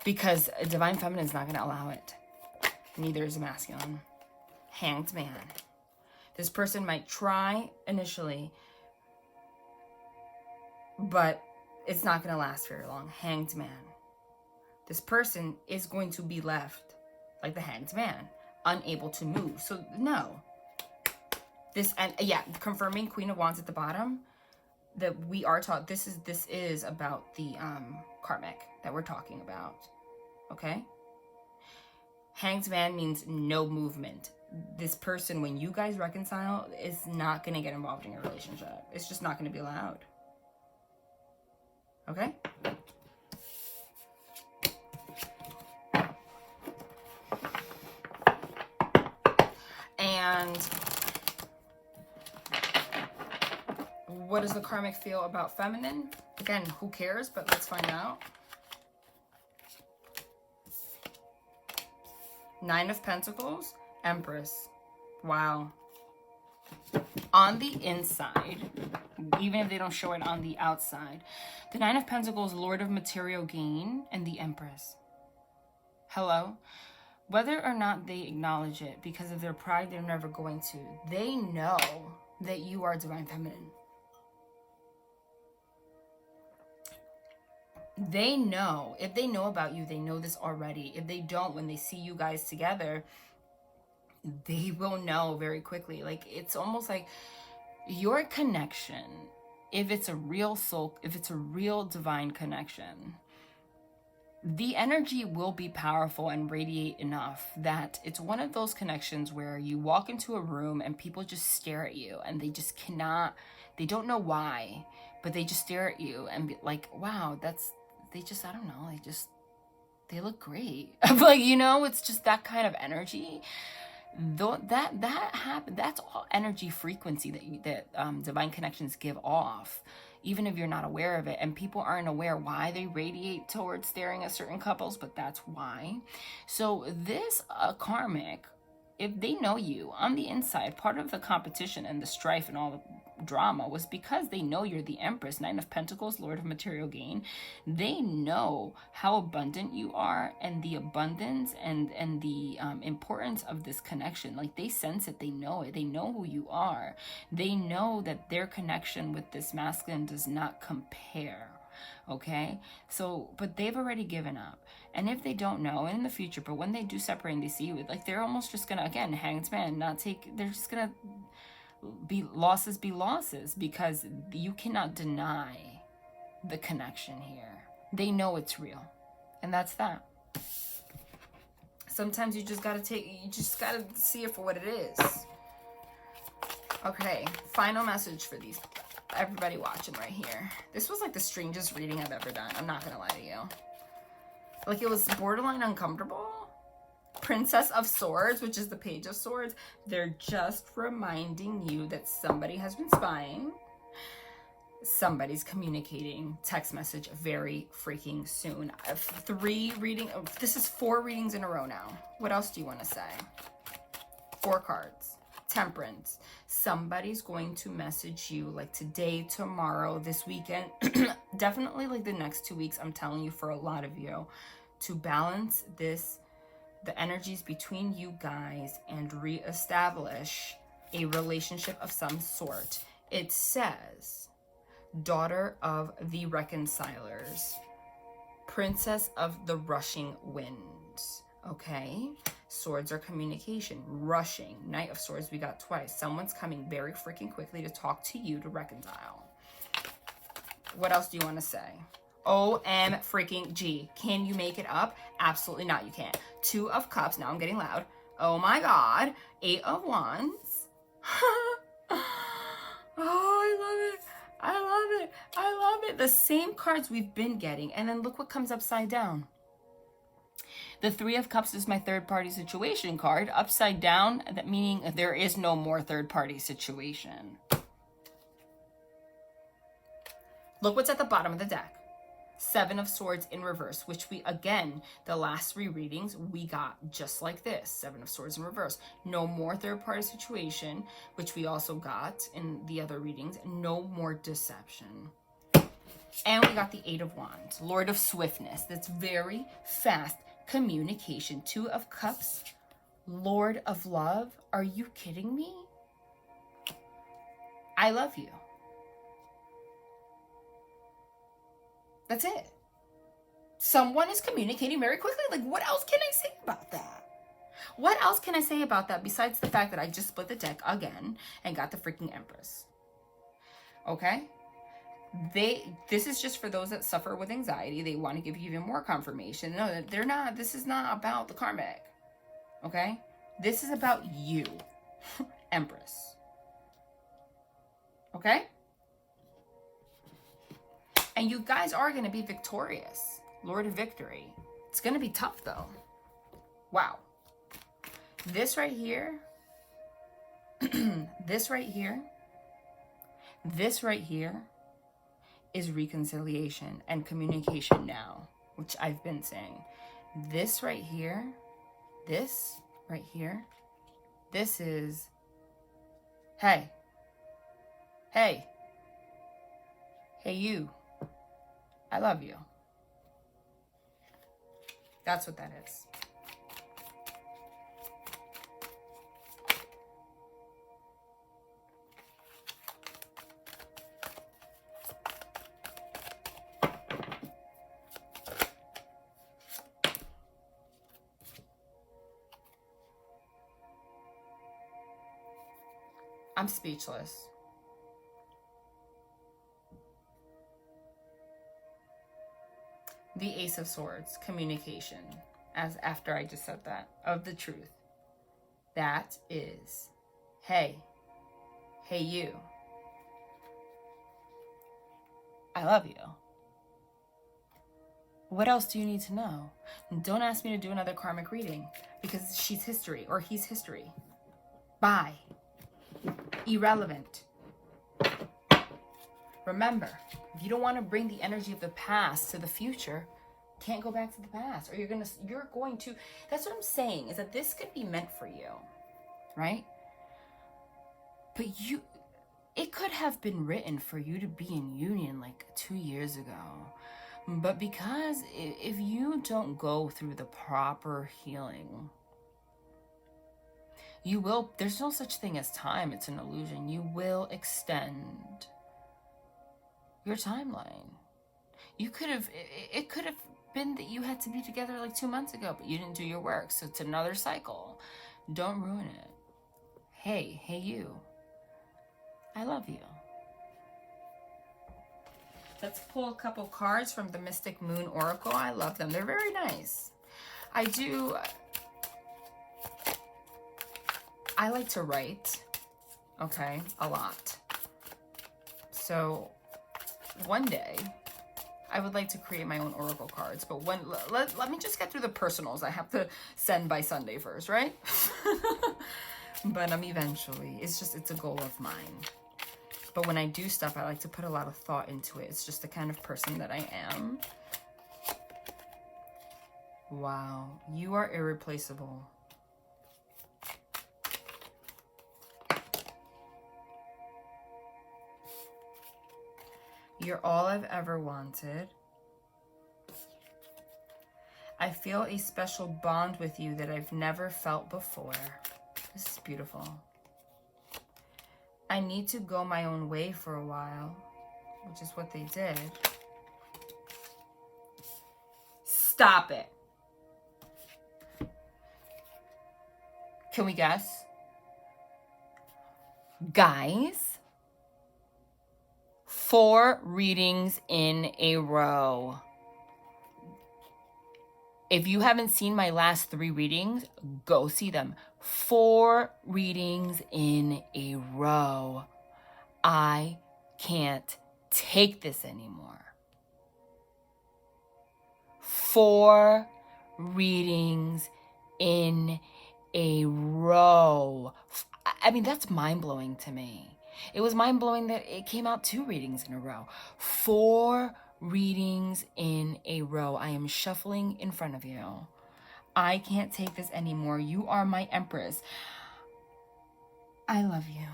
Because a divine feminine is not going to allow it. Neither is a masculine. Hanged Man. This person might try initially, but it's not going to last very long. Hanged Man. This person is going to be left like the Hanged Man, unable to move. So no. This, and yeah, confirming Queen of Wands at the bottom, that we are taught, this is about the karmic that we're talking about. Okay? Hanged Man means no movement. This person, when you guys reconcile, is not going to get involved in your relationship. It's just not going to be allowed. Okay? And what does the karmic feel about feminine? Again, who cares? But let's find out. 9 of Pentacles. Empress. Wow. On the inside, even if they don't show it on the outside, the 9 of Pentacles, Lord of Material Gain, and the Empress. Hello? Whether or not they acknowledge it, because of their pride, they're never going to. They know that you are divine feminine. They know. If they know about you, they know this already. If they don't, when they see you guys together, they will know very quickly. Like, it's almost like your connection, if it's a real soul, if it's a real divine connection, the energy will be powerful and radiate enough that it's one of those connections where you walk into a room and people just stare at you and they just cannot, they don't know why, but they just stare at you and be like, wow, they just, I don't know, they look great. Like, you know, it's just that kind of energy. Though that happen, that's all energy frequency that divine connections give off, even if you're not aware of it, and people aren't aware why they radiate towards staring at certain couples, but that's why. So this karmic if they know you on the inside, part of the competition and the strife and all the drama was because they know you're the Empress, Nine of Pentacles, Lord of Material Gain. They know how abundant you are and the abundance and the importance of this connection. Like, they sense it, they know it, they know who you are. They know that their connection with this masculine does not compare. Okay, so, but they've already given up. And if they don't know in the future, but when they do separate and they see you, like, they're almost just gonna, again, Hanged Man, not take, they're just gonna be losses, because you cannot deny the connection here. They know it's real, and that's that. Sometimes you just gotta see it for what it is. Okay, final message for these, everybody watching right here. This was like the strangest reading I've ever done. I'm not gonna lie to you. Like, it was borderline uncomfortable. Princess of Swords, which is the Page of Swords. They're just reminding you that somebody has been spying. Somebody's communicating text message very freaking soon. This is 4 readings in a row now. What else do you want to say? 4 cards. Temperance. Somebody's going to message you like today, tomorrow, this weekend. Definitely like the next 2 weeks. I'm telling you, for a lot of you, to balance this, the energies between you guys, and reestablish a relationship of some sort. It says, Daughter of the Reconcilers, Princess of the Rushing Winds. Okay, swords are communication, rushing. Knight of Swords, we got twice. Someone's coming very freaking quickly to talk to you, to reconcile. What else do you want to say? OM freaking G. Can you make it up? Absolutely not, you can't. 2 of Cups, now I'm getting loud. Oh my God. 8 of Wands. Oh, I love it. I love it. I love it. The same cards we've been getting. And then look what comes upside down. The 3 of Cups is my third party situation card. Upside down, that meaning there is no more third party situation. Look what's at the bottom of the deck. 7 of Swords in reverse, which we, again, the last 3 readings, we got just like this. 7 of Swords in reverse. No more third-party situation, which we also got in the other readings. No more deception. And we got the 8 of Wands, Lord of Swiftness. That's very fast communication. 2 of Cups, Lord of Love. Are you kidding me? I love you. That's it. Someone is communicating very quickly. Like, what else can I say about that? What else can I say about that besides the fact that I just split the deck again and got the freaking Empress? Okay? This is just for those that suffer with anxiety. They want to give you even more confirmation. No, they're not. This is not about the karmic. Okay? This is about you, Empress. Okay? And you guys are going to be victorious. Lord of Victory. It's going to be tough, though. Wow. This right here. This right here. This right here is reconciliation and communication now, which I've been saying. This right here. This right here. This is, hey. Hey. Hey, you. I love you. That's what that is. I'm speechless. The Ace of Swords, communication, as after I just said that, of the truth. That is, hey, hey you, I love you. What else do you need to know? Don't ask me to do another karmic reading because she's history or he's history. Bye. Irrelevant. Remember, if you don't want to bring the energy of the past to the future, can't go back to the past, or you're going to, that's what I'm saying, is that this could be meant for you. right? But it could have been written for you to be in union like 2 years ago. But because if you don't go through the proper healing, you will, there's no such thing as time, it's an illusion. You will extend your timeline. You could have, it could have been that you had to be together like 2 months ago, but you didn't do your work. So it's another cycle. Don't ruin it. Hey you. I love you. Let's pull a couple cards from the Mystic Moon Oracle. I love them. They're very nice. I like to write, okay, a lot. So one day I would like to create my own oracle cards, but let me just get through the personals. I have to send by Sunday first, right? But eventually, it's a goal of mine. But when I do stuff, I like to put a lot of thought into it. It's just the kind of person that I am. Wow, you are irreplaceable. You're all I've ever wanted. I feel a special bond with you that I've never felt before. This is beautiful. I need to go my own way for a while, which is what they did. Stop it. Can we guess? Guys, 4 readings in a row. If you haven't seen my last 3 readings, go see them. 4 readings in a row. I can't take this anymore. 4 readings in a row. I mean, that's mind-blowing to me. It was mind-blowing that it came out 2 readings in a row. 4 readings in a row. I am shuffling in front of you. I can't take this anymore. You are my empress. I love you.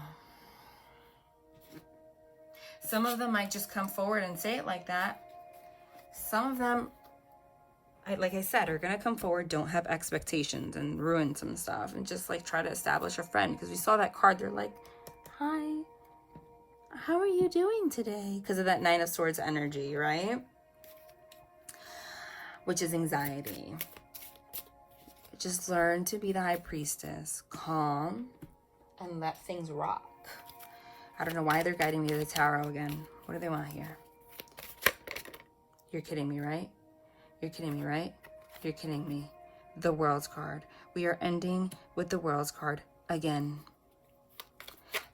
Some of them might just come forward and say it like that. Some of them, like I said, are going to come forward, don't have expectations and ruin some stuff and just like try to establish a friend. Because we saw that card, they're like, hi, how are you doing today? Because of that 9 of Swords energy, right? Which is anxiety. Just learn to be the High Priestess, calm, and let things rock. I don't know why they're guiding me to the tarot again. What do they want here? You're kidding me, right? You're kidding me, right? You're kidding me. The World's card. We are ending with the World's card again.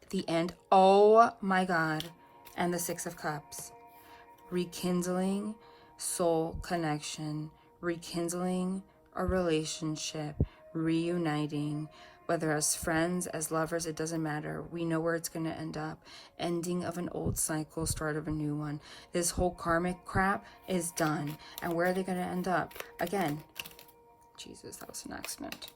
The end. Oh my God. And the 6 of Cups. Rekindling soul connection. Rekindling a relationship. Reuniting. Whether as friends, as lovers, it doesn't matter. We know where it's going to end up. Ending of an old cycle, start of a new one. This whole karmic crap is done. And where are they going to end up? Again. Jesus, that was an accident.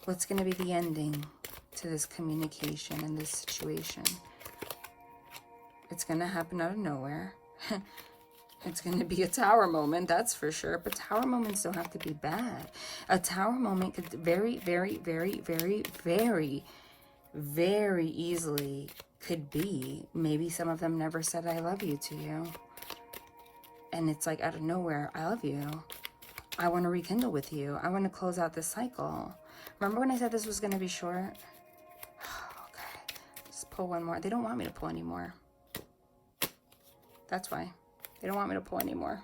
What's going to be the ending to this communication and this situation? It's going to happen out of nowhere. It's going to be a tower moment, that's for sure. But tower moments don't have to be bad. A tower moment could very, very, very, very, very, very easily could be. Maybe some of them never said I love you to you. And it's like out of nowhere, I love you. I want to rekindle with you. I want to close out this cycle. Remember when I said this was going to be short? Okay, just pull one more. They don't want me to pull anymore. That's why. They don't want me to pull anymore.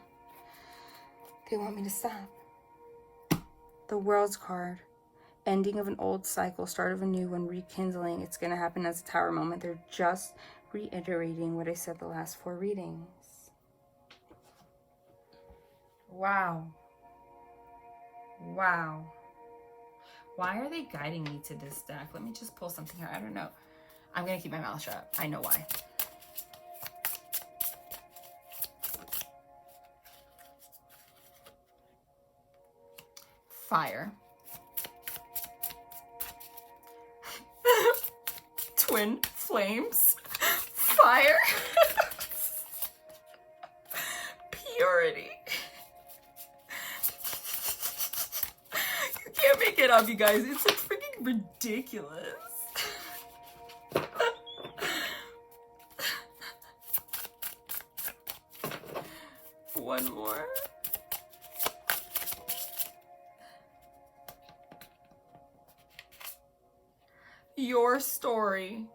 They want me to stop. The World's card. Ending of an old cycle, start of a new one, rekindling. It's going to happen as a tower moment. They're just reiterating what I said the last 4 readings. Wow. Wow. Why are they guiding me to this deck? Let me just pull something here. I don't know. I'm going to keep my mouth shut. I know why. fire. Twin flames, fire. Purity. You can't make it up, you guys. It's like freaking ridiculous. One more. Your story.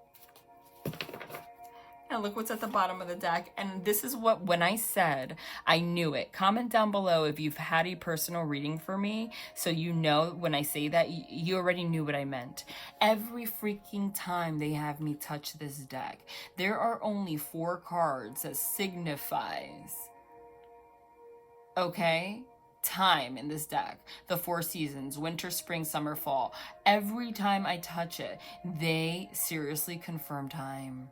And look what's at the bottom of the deck. And this is what, when I said, I knew it. Comment down below if you've had a personal reading for me, so you know when I say that, you already knew what I meant. Every freaking time they have me touch this deck, there are only 4 cards that signifies, okay, time in this deck. The 4 seasons, winter, spring, summer, fall. Every time I touch it, they seriously confirm time.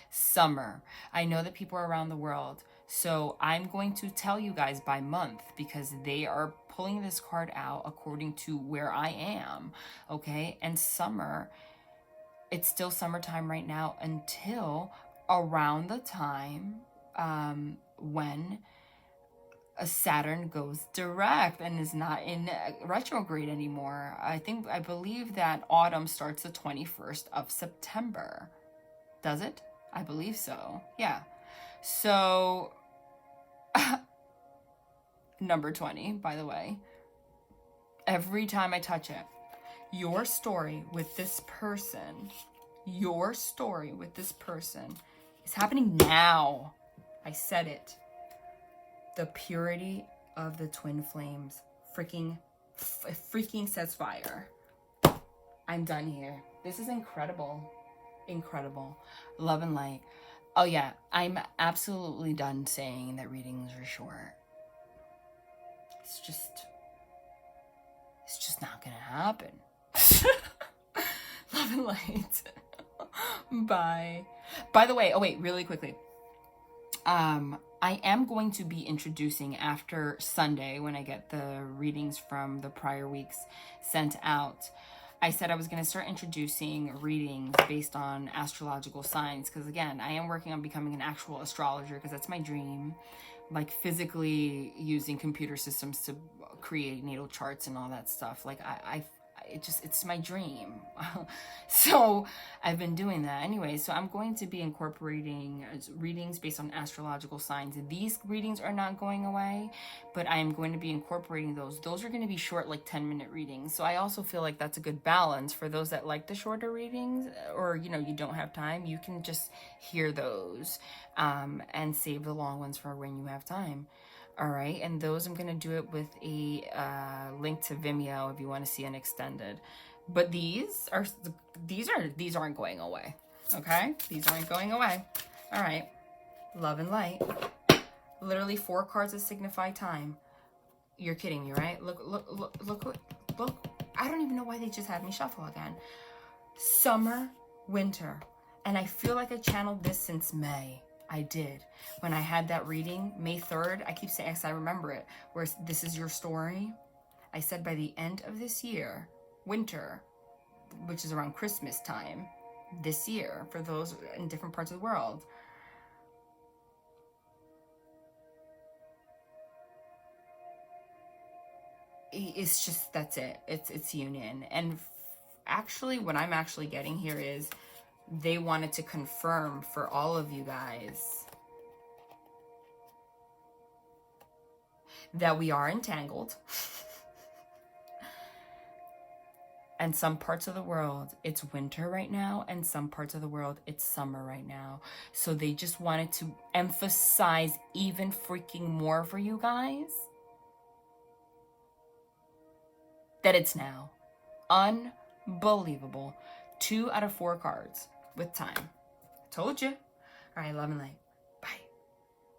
Summer. I know that people are around the world, so I'm going to tell you guys by month because they are pulling this card out according to where I am, okay? And summer, it's still summertime right now until around the time when a Saturn goes direct and is not in retrograde anymore. I believe that autumn starts the 21st of September. Does it? I believe so. Yeah. So, number 20, by the way. Every time I touch it, your story with this person, is happening now. I said it. The purity of the twin flames freaking says fire. I'm done here. This is incredible. Incredible. Love and light. Oh yeah, I'm absolutely done saying that readings are short. It's just not gonna happen. Love and light. Bye. By the way, oh wait, really quickly. I am going to be introducing after Sunday when I get the readings from the prior weeks sent out. I said I was going to start introducing readings based on astrological signs because, again, I am working on becoming an actual astrologer because that's my dream, like physically using computer systems to create natal charts and all that stuff. Like, it's my dream. So I've been doing that anyway. So I'm going to be incorporating readings based on astrological signs. These readings are not going away, but I am going to be incorporating those. Those are going to be short, like 10-minute readings. So I also feel like that's a good balance for those that like the shorter readings, or, you know, you don't have time. You can just hear those and save the long ones for when you have time. All right, and those I'm gonna do it with a link to Vimeo if you want to see an extended. But these aren't going away. Okay, these aren't going away. All right, love and light. Literally 4 cards that signify time. You're kidding me, right? Look. I don't even know why they just had me shuffle again. Summer, winter, and I feel like I channeled this since May. I did. When I had that reading, May 3rd, I keep saying, because I remember it, where this is your story. I said by the end of this year, winter, which is around Christmas time, this year, for those in different parts of the world. It's just, that's it. It's union. And actually, what I'm actually getting here is, they wanted to confirm for all of you guys that we are entangled. And some parts of the world, it's winter right now, and some parts of the world, it's summer right now. So they just wanted to emphasize even freaking more for you guys that it's now. Unbelievable. 2 out of 4 cards with time. Told you. All right, love and light.